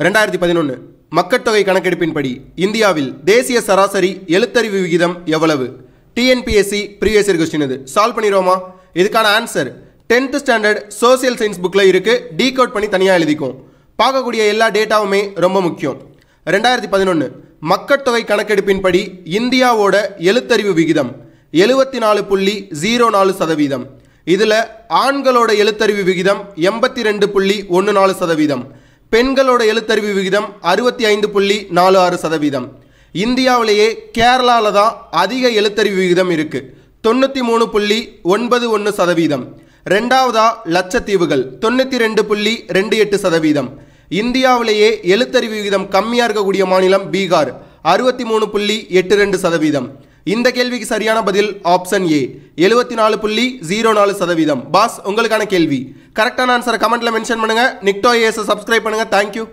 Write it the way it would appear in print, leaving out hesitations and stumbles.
2011 மக்கட்தொகை கணக்கெடுப்பின்படி இந்தியாவில் தேசிய சராசரி எழுத்தறிவு விகிதம் எவ்வளவு? டிஎன்பிஎஸ்சி ப்ரீவியஸ் இயர் क्वेश्चन இது. சால்வ் பண்ணிரோமா? இதுக்கான answer 10th standard social science புக்கில் இருக்கு. டீகோட் பண்ணி தனியாக எழுதிக்கும். பார்க்கக்கூடிய எல்லா டேட்டாவுமே ரொம்ப முக்கியம். 2011 மக்கட்தொகை கணக்கெடுப்பின்படி இந்தியாவோட எழுத்தறிவு விகிதம் 74.04%. இதில் ஆண்களோட எழுத்தறிவு விகிதம் 82.14%. பெண்களோட எழுத்தறிவு விகிதம் 65.46%. இந்தியாவிலேயே கேரளாவில் தான் அதிக எழுத்தறிவு விகிதம் இருக்கு, 93.91%. ரெண்டாவதா லட்சத்தீவுகள் 92.28%. இந்தியாவிலேயே எழுத்தறிவு விகிதம் கம்மியாக இருக்கக்கூடிய மாநிலம் பீகார் 63.82%. இந்த கேள்விக்கு சரியான பதில் ஆப்ஷன் ஏ 74.04%. பாஸ், உங்களுக்கான கேள்வி. கரெக்டான ஆன்சரை கமெண்ட்ல மென்ஷன் பண்ணுங்க. நிக்டோ ஏஎஸ் சப்ஸ்கிரைப் பண்ணுங்க. தேங்க்யூ.